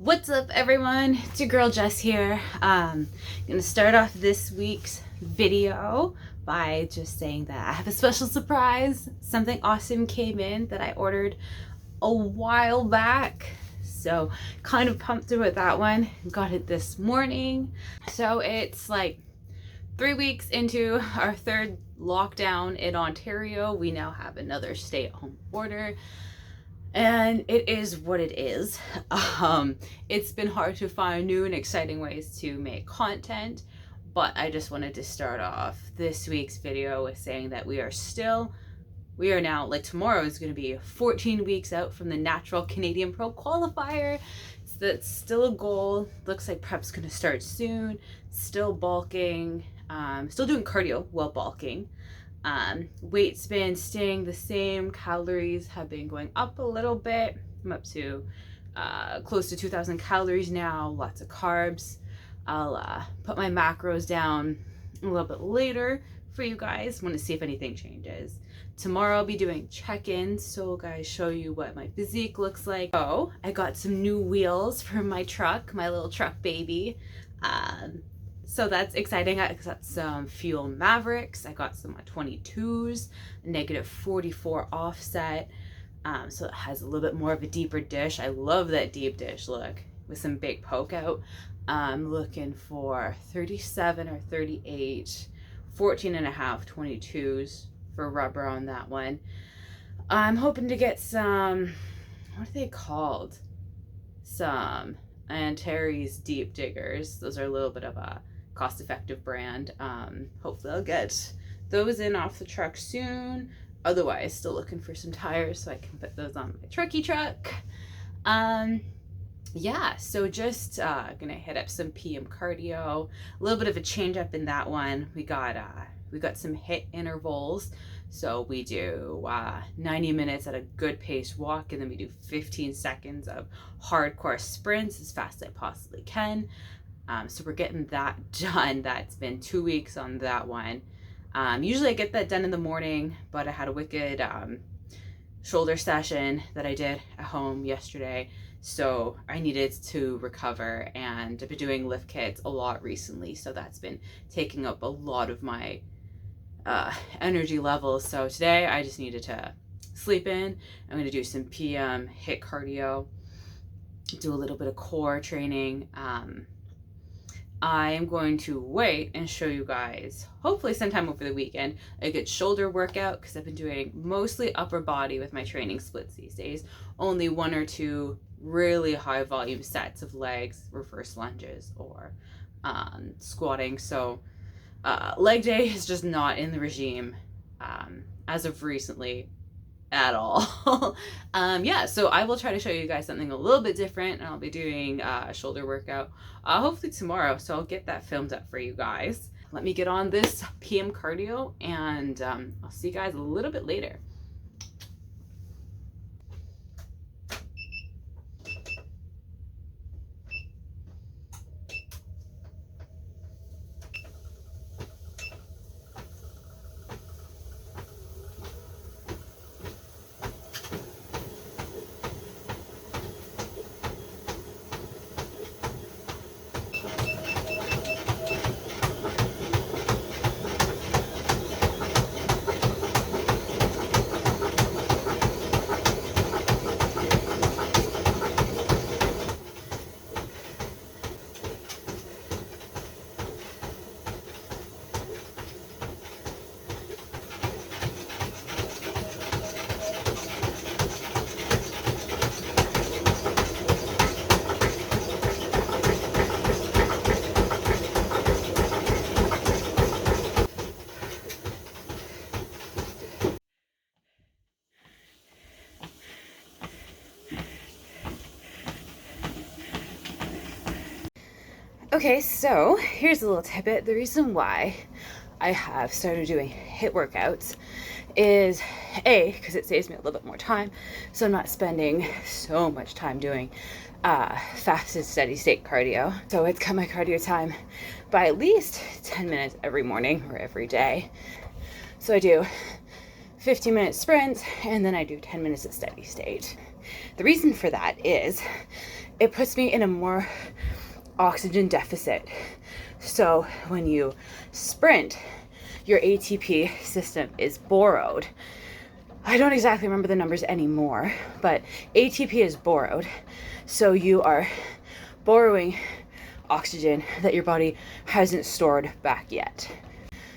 What's up, everyone? It's your girl Jess here. Gonna start off this week's video by just saying that I have a special surprise. Something awesome came in that I ordered a while back, so kind of pumped about that one. Got it this morning. So it's like 3 weeks into our third lockdown in Ontario. We now have another stay-at-home order. And it is what it is. It's been hard to find new and exciting ways to make content, but I just wanted to start off this week's video with saying that we are now, like, tomorrow is going to be 14 weeks out from the Natural Canadian Pro Qualifier. So that's still a goal. Looks like prep's going to start soon. Still bulking, still doing cardio while bulking. Weight's been staying the same. Calories have been going up a little bit. I'm up to close to 2,000 calories now. Lots of carbs. I'll put my macros down a little bit later for you guys. Want to see if anything changes. Tomorrow I'll be doing check-ins, so guys, show you what my physique looks like. Oh, I got some new wheels for my truck, my little truck baby. So that's exciting. I got some Fuel Mavericks. I got some 22s, -44 offset. So it has a little bit more of a deeper dish. I love that deep dish look with some big poke out. I'm looking for 37 or 38, 14.5 22s for rubber on that one. I'm hoping to get some, what are they called? Some Antares deep diggers. Those are a little bit of a cost-effective brand. Hopefully I'll get those in off the truck soon. Otherwise, still looking for some tires so I can put those on my trucky truck. Yeah, so just gonna hit up some PM cardio. A little bit of a change up in that one. We got some HIIT intervals. So we do 90 minutes at a good pace walk, and then we do 15 seconds of hardcore sprints as fast as I possibly can. So we're getting that done. That's been 2 weeks on that one. Usually I get that done in the morning, but I had a wicked shoulder session that I did at home yesterday. So I needed to recover, and I've been doing lift kits a lot recently. So that's been taking up a lot of my energy levels. So today I just needed to sleep in. I'm going to do some PM HIIT cardio, do a little bit of core training. I am going to wait and show you guys, hopefully sometime over the weekend, a good shoulder workout, because I've been doing mostly upper body with my training splits these days. Only 1 or 2 really high volume sets of legs, reverse lunges, or squatting. So leg day is just not in the regime as of recently at all. Yeah, so I will try to show you guys something a little bit different, and I'll be doing a shoulder workout hopefully tomorrow, so I'll get that filmed up for you guys. Let me get on this PM cardio, and I'll see you guys a little bit later. Okay, so here's a little tidbit. The reason why I have started doing HIIT workouts is A, because it saves me a little bit more time, so I'm not spending so much time doing fasted steady state cardio. So it's cut my cardio time by at least 10 minutes every morning or every day. So I do 15-minute sprints, and then I do 10 minutes at steady state. The reason for that is it puts me in a more oxygen deficit. So when you sprint, your ATP system is borrowed. I don't exactly remember the numbers anymore, but ATP is borrowed. So you are borrowing oxygen that your body hasn't stored back yet.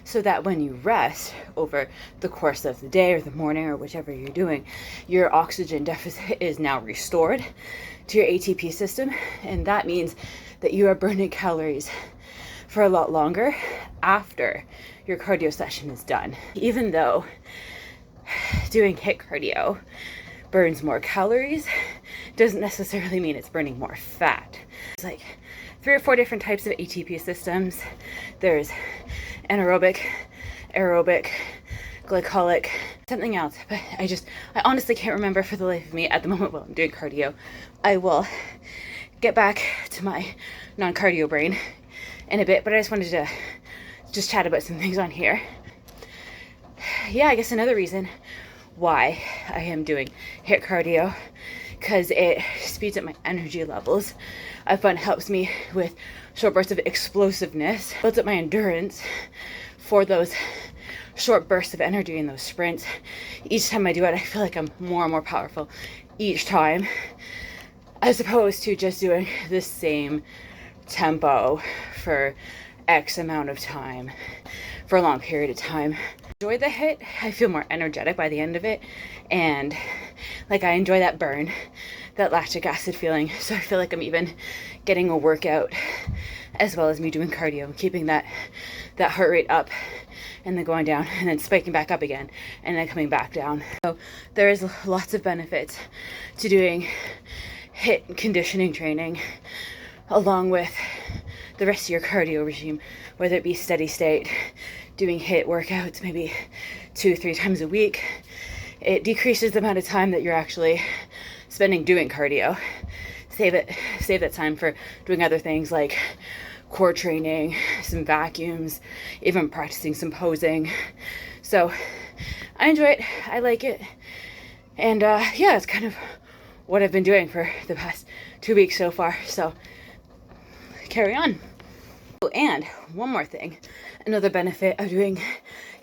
So that when you rest over the course of the day or the morning or whichever you're doing, your oxygen deficit is now restored to your ATP system. And that means that you are burning calories for a lot longer after your cardio session is done. Even though doing HIIT cardio burns more calories, doesn't necessarily mean it's burning more fat. It's like 3 or 4 different types of ATP systems. There's anaerobic, aerobic, glycolic, something else, but I honestly can't remember for the life of me at the moment while I'm doing cardio. I will get back to my non-cardio brain in a bit, but I just wanted to just chat about some things on here. Yeah, I guess another reason why I am doing HIIT cardio, because it speeds up my energy levels. I find it helps me with short bursts of explosiveness, builds up my endurance for those short bursts of energy in those sprints. Each time I do it, I feel like I'm more and more powerful each time, as opposed to just doing the same tempo for X amount of time for a long period of time. Enjoy the HIIT. I feel more energetic by the end of it, and like I enjoy that burn, that lactic acid feeling. So I feel like I'm even getting a workout as well as me doing cardio, keeping that heart rate up and then going down and then spiking back up again and then coming back down. So there is lots of benefits to doing HIIT conditioning training along with the rest of your cardio regime, whether it be steady state, doing HIIT workouts maybe 2-3 times a week. It decreases the amount of time that you're actually spending doing cardio. Save that time for doing other things like core training, some vacuums, even practicing some posing. So I enjoy it. I like it. And yeah, it's kind of what I've been doing for the past 2 weeks so far. So carry on. Oh, and one more thing, another benefit of doing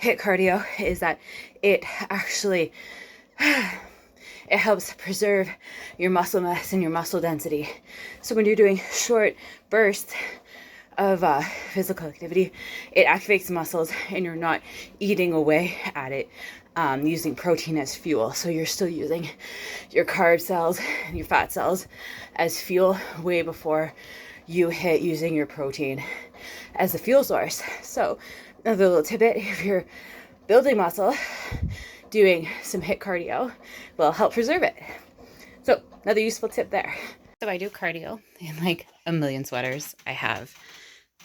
HIIT cardio is that it actually it helps preserve your muscle mass and your muscle density. So when you're doing short bursts of physical activity, it activates the muscles and you're not eating away at it using protein as fuel. So you're still using your carb cells and your fat cells as fuel way before you hit using your protein as a fuel source. So another little tidbit, if you're building muscle, doing some HIIT cardio will help preserve it. So another useful tip there. So I do cardio in like a million sweaters. I have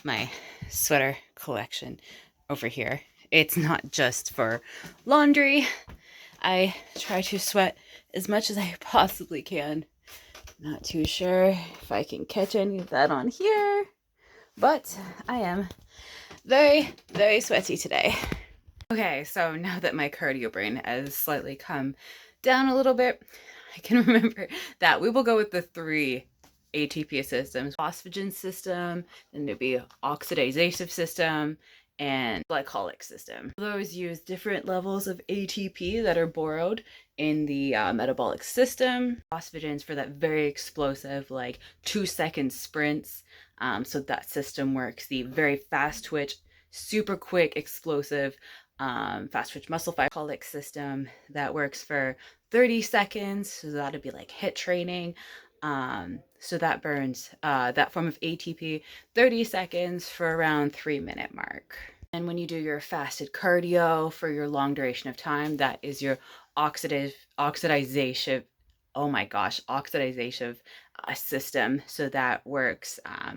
my sweater collection over here. It's not just for laundry. I try to sweat as much as I possibly can. Not too sure if I can catch any of that on here, but I am very, very sweaty today. Okay, so now that my cardio brain has slightly come down a little bit, I can remember that we will go with the 3 ATP systems: phosphagen system, then there'd be oxidative system, and glycolic system. Those use different levels of ATP that are borrowed in the metabolic system. Phosphagens for that very explosive, like 2-second sprints. So that system works. The very fast twitch, super quick, explosive, fast twitch muscle fiber. Glycolic system that works for 30 seconds. So that'd be like HIIT training. So that burns that form of ATP 30 seconds for around 3-minute mark. And when you do your fasted cardio for your long duration of time, that is your oxidization. Oh my gosh, oxidization system. So that works a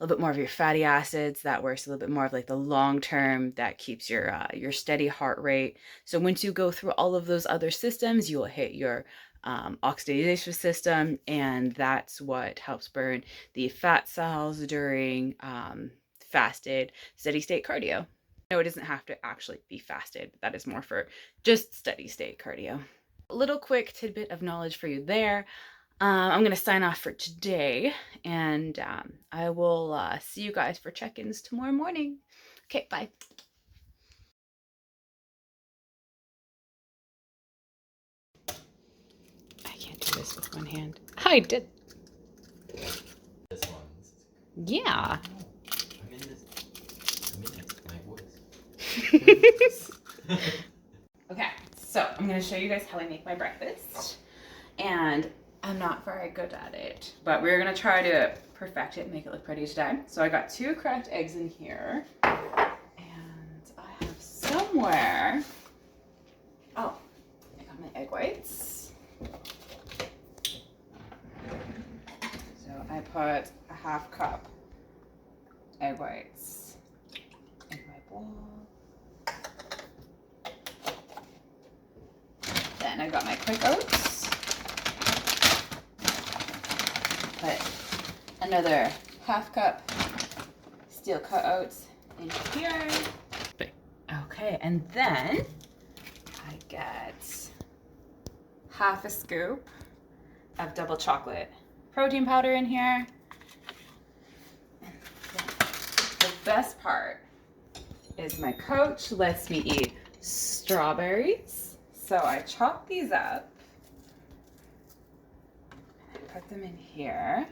little bit more of your fatty acids. That works a little bit more of like the long term. That keeps your steady heart rate. So once you go through all of those other systems, you will hit your oxidation system, and that's what helps burn the fat cells during fasted steady state cardio. No, it doesn't have to actually be fasted, but that is more for just steady state cardio. A little quick tidbit of knowledge for you there. I'm going to sign off for today, and I will see you guys for check-ins tomorrow morning. Okay, bye. I can't do this with one hand. I did. This one. Yeah. I'm in my voice. Okay, so I'm going to show you guys how I make my breakfast. And I'm not very good at it, but we're going to try to perfect it and make it look pretty today. So I got 2 cracked eggs in here. And I have somewhere... Oh, I got my egg whites. So I put a 1/2 cup egg whites in my bowl. Then I got my quick oats. Put another 1/2 cup steel cut oats in here. Okay, and then I get 1/2 scoop of double chocolate protein powder in here. And the best part is my coach lets me eat strawberries. So I chop these up. And I put them in here.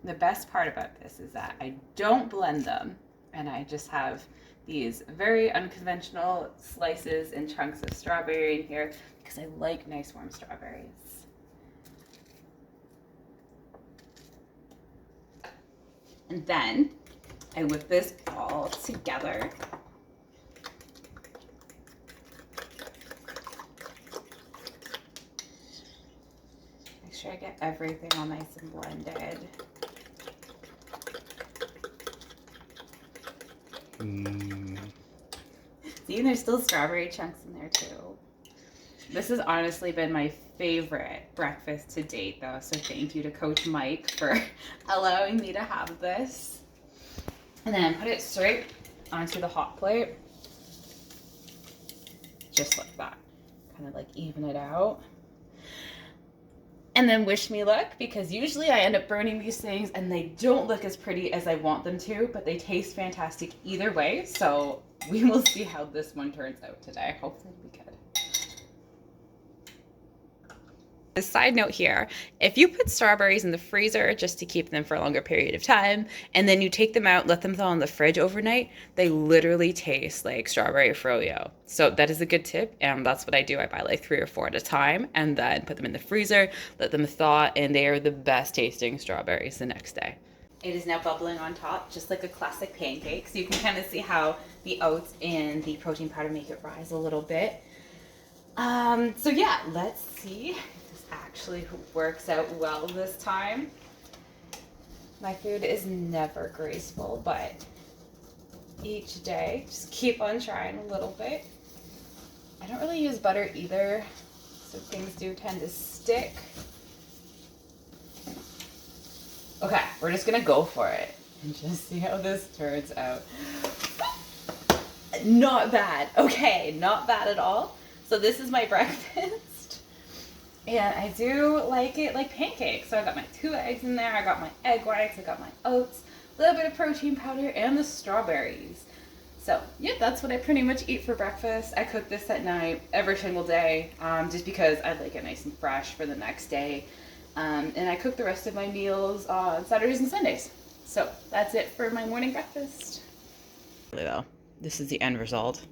The best part about this is that I don't blend them, and I just have these very unconventional slices and chunks of strawberry in here because I like nice warm strawberries. And then I whip this all together. Make sure I get everything all nice and blended. See, there's still strawberry chunks in there too. This has honestly been my favorite breakfast to date though, so thank you to Coach Mike for allowing me to have this. And then put it straight onto the hot plate. Just like that. Kind of like even it out. And then wish me luck, because usually I end up burning these things and they don't look as pretty as I want them to, but they taste fantastic either way. So we will see how this one turns out today. Hopefully it'll be good. A side note here, if you put strawberries in the freezer just to keep them for a longer period of time, and then you take them out, let them thaw in the fridge overnight, they literally taste like strawberry froyo. So that is a good tip, and that's what I do. I buy like 3 or 4 at a time, and then put them in the freezer, let them thaw, and they are the best tasting strawberries the next day. It is now bubbling on top, just like a classic pancake. So you can kind of see how the oats and the protein powder make it rise a little bit. So yeah, let's see actually works out well this time. My food is never graceful, but each day just keep on trying a little bit. I don't really use butter either, so things do tend to stick. Okay, we're just gonna go for it and just see how this turns out. Not bad. Okay, not bad at all. So this is my breakfast. And I do like it like pancakes. So I got my 2 eggs in there, I got my egg whites, I got my oats, a little bit of protein powder, and the strawberries. So yeah, that's what I pretty much eat for breakfast. I cook this at night every single day, just because I like it nice and fresh for the next day. And I cook the rest of my meals on Saturdays and Sundays. So that's it for my morning breakfast. Though, this is the end result.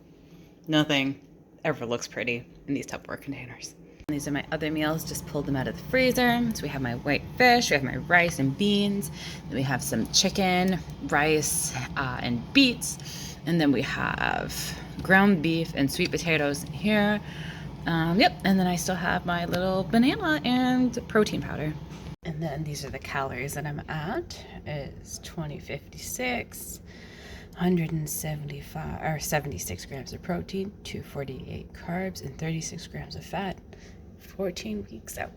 Nothing ever looks pretty in these Tupperware containers. These are my other meals, just pulled them out of the freezer. So we have my white fish, we have my rice and beans, then we have some chicken, rice, and beets, and then we have ground beef and sweet potatoes here. Yep, and then I still have my little banana and protein powder. And then these are the calories that I'm at. Is 2056, 175 or 76 grams of protein, 248 carbs, and 36 grams of fat. 14 weeks out.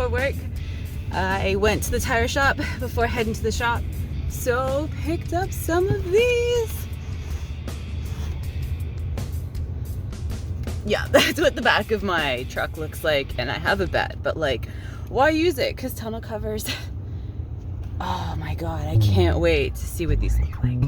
before work. I went to the tire shop before heading to the shop, so picked up some of these. Yeah, that's what the back of my truck looks like, and I have a bed, but like, why use it? Because tonneau covers. Oh my god, I can't wait to see what these look like.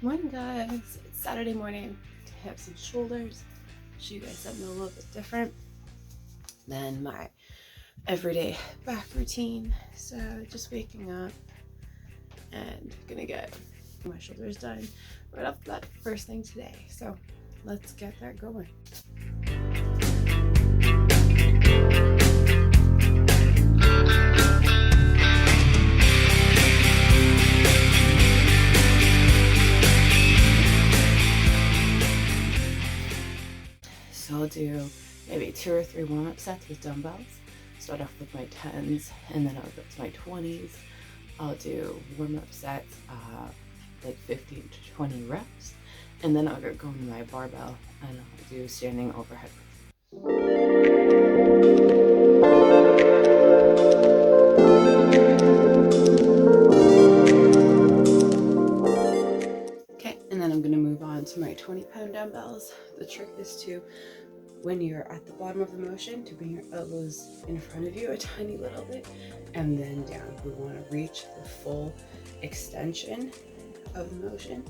Morning guys, it's Saturday morning. I have some shoulders. Show you guys something a little bit different than my everyday back routine. So just waking up and gonna get my shoulders done right off the bat first thing today. So let's get that going. So I'll do maybe 2 or 3 warm-up sets with dumbbells. Start off with my 10s and then I'll go to my 20s. I'll do warm-up sets, like 15 to 20 reps, and then I'll go into my barbell and I'll do standing overhead. Okay, and then I'm gonna move on to my 20-pound dumbbells. The trick is to, when you're at the bottom of the motion, to bring your elbows in front of you a tiny little bit and then down. We want to reach the full extension of the motion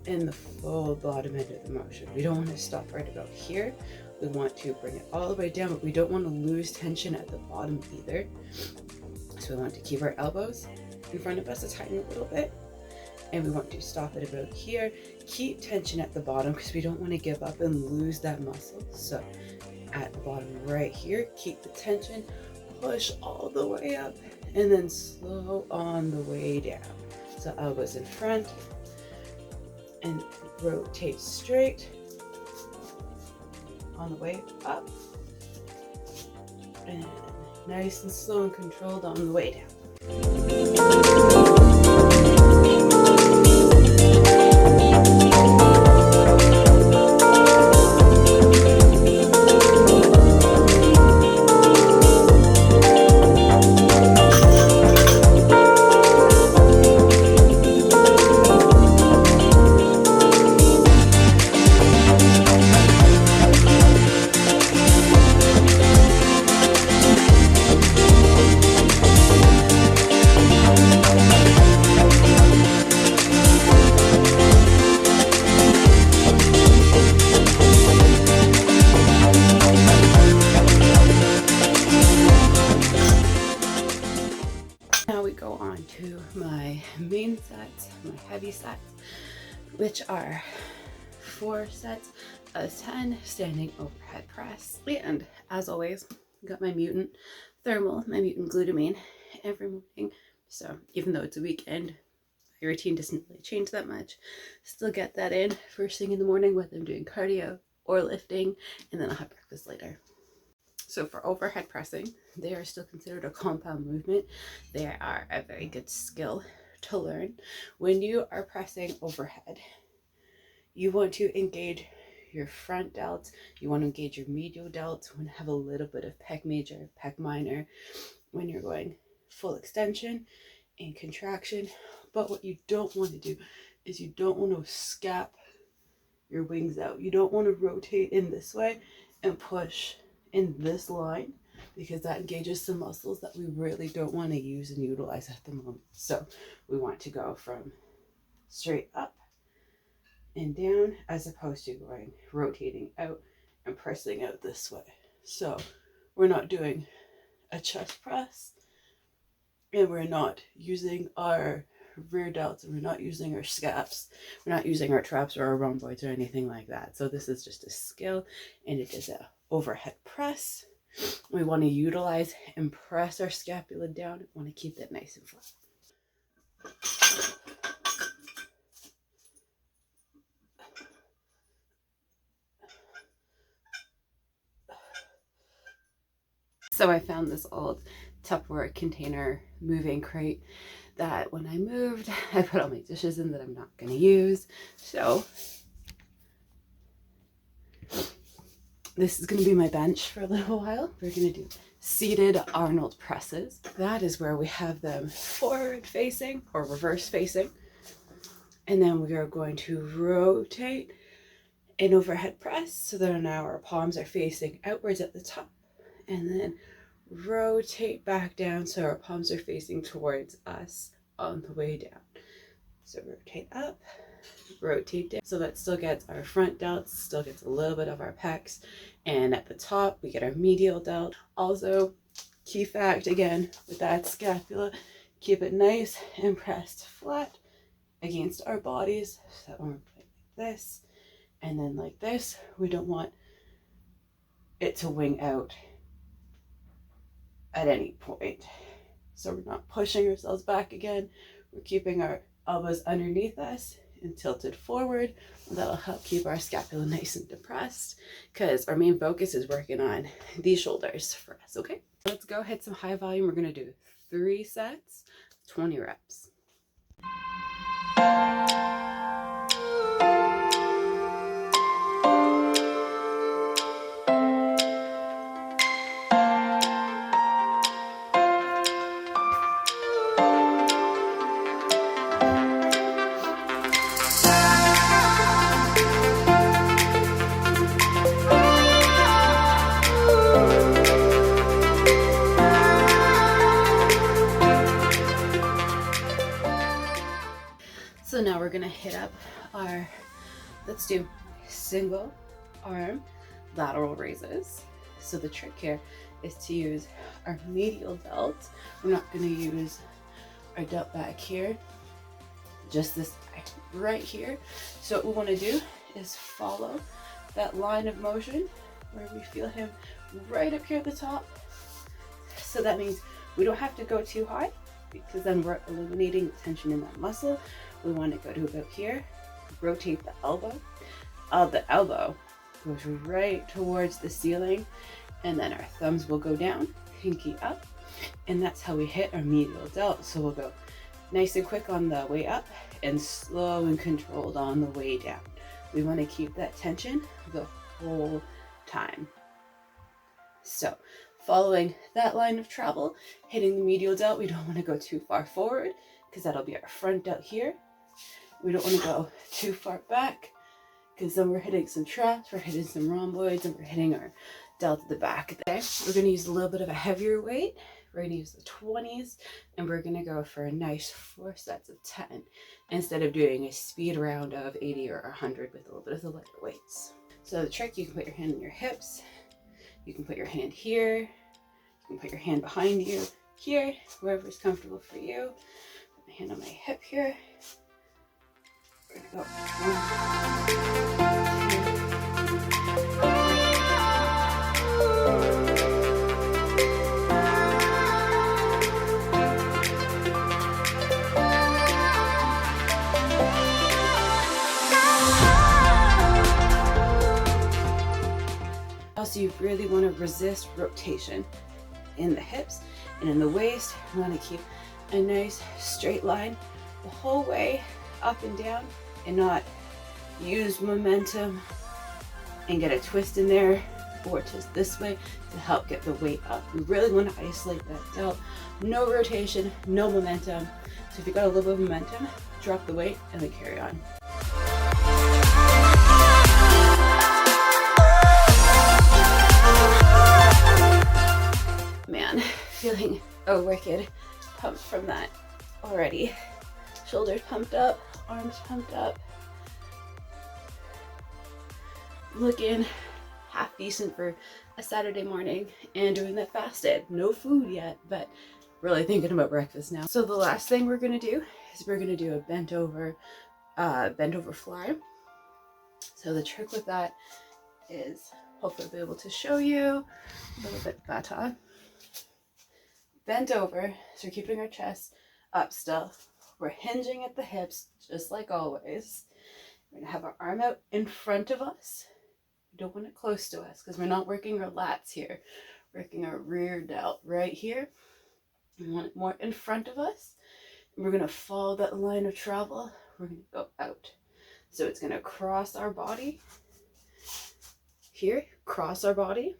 and the full bottom end of the motion. We don't want to stop right about here. We want to bring it all the way down, but we don't want to lose tension at the bottom either. So we want to keep our elbows in front of us a tiny little bit, and we want to stop it about here. Keep tension at the bottom because we don't want to give up and lose that muscle. So at the bottom right here, keep the tension, push all the way up, and then slow on the way down. So elbows in front and rotate straight on the way up. and nice and slow and controlled on the way down. Now we go on to my main sets, my heavy sets, which are 4 sets of 10 standing overhead press. And as always, got my Mutant Thermal, my Mutant Glutamine every morning. So even though it's a weekend, my routine doesn't really change that much. Still get that in first thing in the morning, whether I'm doing cardio or lifting, and then I'll have breakfast later. So for overhead pressing, they are still considered a compound movement. They are a very good skill to learn. When you are pressing overhead, you want to engage your front delts, you want to engage your medial delts, you want to have a little bit of pec major, pec minor when you're going full extension and contraction. But what you don't want to do is you don't want to scap your wings out. You don't want to rotate in this way and push in this line, because that engages some muscles that we really don't want to use and utilize at the moment. So we want to go from straight up and down, as opposed to going rotating out and pressing out this way. So we're not doing a chest press, and we're not using our rear delts, and we're not using our scaps, we're not using our traps or our rhomboids or anything like that. So this is just a skill, and it is a overhead press. We want to utilize and press our scapula down. We want to keep that nice and flat. So I found this old Tupperware container moving crate that when I moved, I put all my dishes in that I'm not going to use. So this is going to be my bench for a little while. We're going to do seated Arnold presses. That is where we have them forward facing or reverse facing. And then we are going to rotate an overhead press so that now our palms are facing outwards at the top. And then rotate back down so our palms are facing towards us on the way down. So rotate up, rotate down. So that still gets our front delts, still gets a little bit of our pecs. And at the top, we get our medial delt. Also, key fact again, with that scapula, keep it nice and pressed flat against our bodies. So when we're putting like this and then like this, we don't want it to wing out at any point. So we're not pushing ourselves back again. We're keeping our elbows underneath us and tilted forward. That'll help keep our scapula nice and depressed, because our main focus is working on these shoulders for us, okay? Let's go hit some high volume. We're gonna do 3 sets, 20 reps. So now we're gonna hit up our, let's do single arm lateral raises. So the trick here is to use our medial delt. We're not gonna use our delt back here, just this guy right here. So what we wanna do is follow that line of motion where we feel him right up here at the top. So that means we don't have to go too high, because then we're eliminating tension in that muscle. We want to go to about here, rotate the elbow. The elbow goes right towards the ceiling, and then our thumbs will go down, pinky up, and that's how we hit our medial delt. So we'll go nice and quick on the way up and slow and controlled on the way down. We want to keep that tension the whole time. So following that line of travel, hitting the medial delt, we don't want to go too far forward because that'll be our front delt here. We don't want to go too far back because then we're hitting some traps, we're hitting some rhomboids, and we're hitting our delt at the back there. We're going to use a little bit of a heavier weight. We're going to use the 20s, and we're going to go for a nice 4 sets of 10 instead of doing a speed round of 80 or 100 with a little bit of the lighter weights. So the trick, you can put your hand on your hips, you can put your hand here, you can put your hand behind you here, wherever is comfortable for you. Put my hand on my hip here. We're going to go 1, 2. Also, you really want to resist rotation in the hips and in the waist. You want to keep a nice straight line the whole way up and down and not use momentum and get a twist in there or twist this way to help get the weight up. We really want to isolate that delt. No rotation, no momentum. So if you got a little bit of momentum, drop the weight and then carry on. Man, feeling a wicked pump from that already. Shoulders pumped up, arms pumped up. Looking half decent for a Saturday morning and doing that fasted. No food yet, but really thinking about breakfast now. So the last thing we're gonna do is we're gonna do a bent over fly. So the trick with that is, hopefully I'll be able to show you a little bit better. Bent over, so we're keeping our chest up still. We're hinging at the hips, just like always. We're gonna have our arm out in front of us. We don't want it close to us because we're not working our lats here. We're working our rear delt right here. We want it more in front of us. And we're gonna follow that line of travel. We're gonna go out. So it's gonna cross our body. Here, cross our body.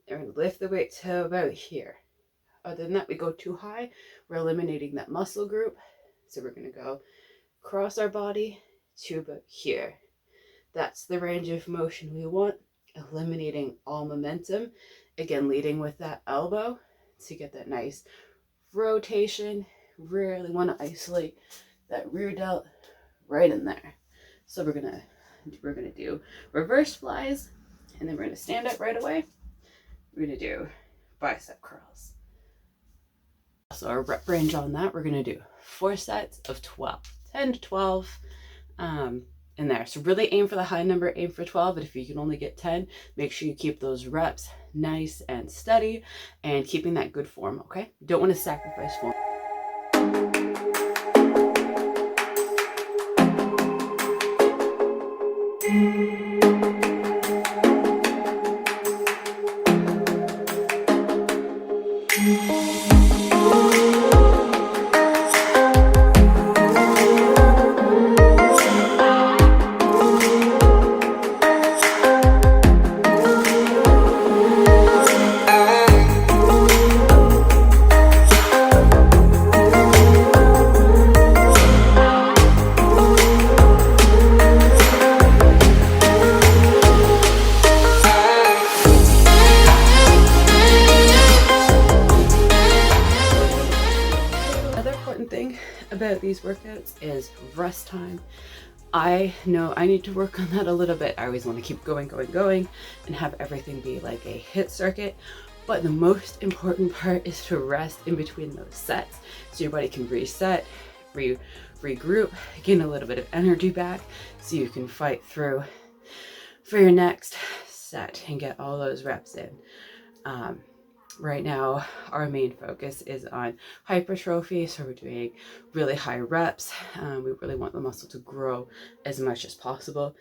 And we're gonna lift the weight to about here. Other than that, we go too high, we're eliminating that muscle group. So we're gonna go cross our body to about here. That's the range of motion we want, eliminating all momentum. Again, leading with that elbow to get that nice rotation. Really want to isolate that rear delt right in there. So we're gonna do reverse flies, and then we're gonna stand up right away. We're gonna do bicep curls. So our rep range on that, we're gonna do 4 sets of 12, 10 to 12 in there. So really aim for the high number, aim for 12, but if you can only get 10, make sure you keep those reps nice and steady and keeping that good form, okay? You don't want to sacrifice form. About these workouts is rest time. I know I need to work on that a little bit. I always want to keep going and have everything be like a hit circuit, but the most important part is to rest in between those sets so your body can reset, regroup, gain a little bit of energy back so you can fight through for your next set and get all those reps in. Right now, our main focus is on hypertrophy, so we're doing really high reps. We really want the muscle to grow as much as possible.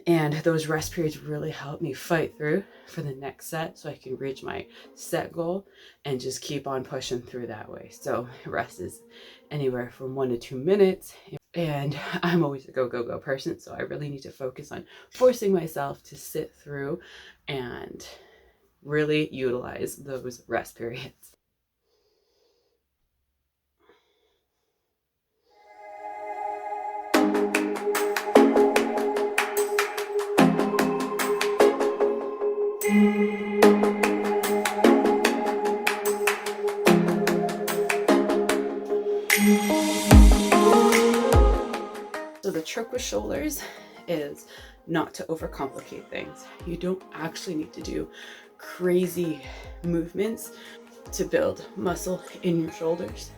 And those rest periods really help me fight through for the next set so I can reach my set goal and just keep on pushing through that way. So rest is anywhere from 1 to 2 minutes. And I'm always a go, go, go person. So I really need to focus on forcing myself to sit through and really utilize those rest periods. So the trick with shoulders is not to overcomplicate things. You don't actually need to do crazy movements to build muscle in your shoulders.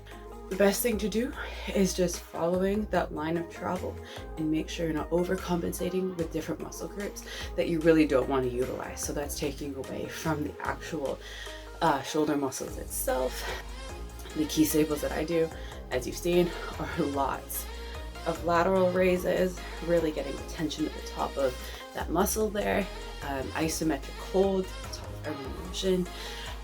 The best thing to do is just following that line of travel and make sure you're not overcompensating with different muscle groups that you really don't want to utilize. So that's taking away from the actual shoulder muscles itself. The key staples that I do, as you've seen, are lots of lateral raises, really getting the tension at the top of that muscle there. Isometric hold, top of every motion.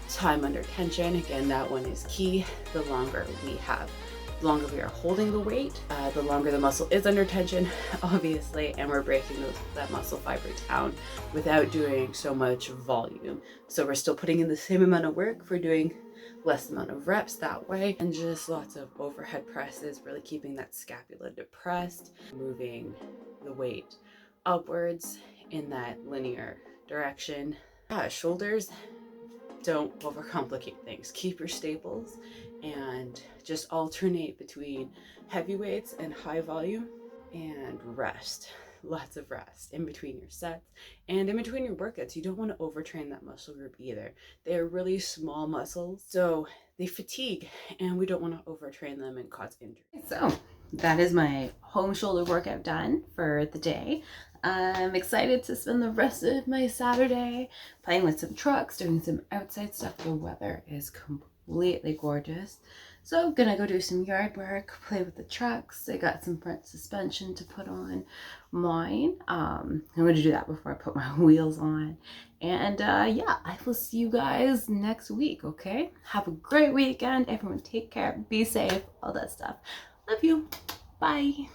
Time under tension, again, that one is key. The longer we are holding the weight, the longer the muscle is under tension, obviously, and we're breaking that muscle fiber down without doing so much volume. So we're still putting in the same amount of work for doing less amount of reps that way, and just lots of overhead presses, really keeping that scapula depressed, moving the weight upwards in that linear direction. Shoulders, don't overcomplicate things. Keep your staples and just alternate between heavy weights and high volume, and rest. Lots of rest in between your sets and in between your workouts. You don't want to overtrain that muscle group either. They're really small muscles, so they fatigue, and we don't want to overtrain them and cause injury. So that is my home shoulder workout done for the day. I'm excited to spend the rest of my Saturday playing with some trucks, doing some outside stuff. The weather is completely gorgeous. So I'm gonna go do some yard work, play with the trucks. I got some front suspension to put on mine. I'm gonna do that before I put my wheels on. And yeah, I will see you guys next week, okay? Have a great weekend. Everyone take care, be safe, all that stuff. Love you. Bye.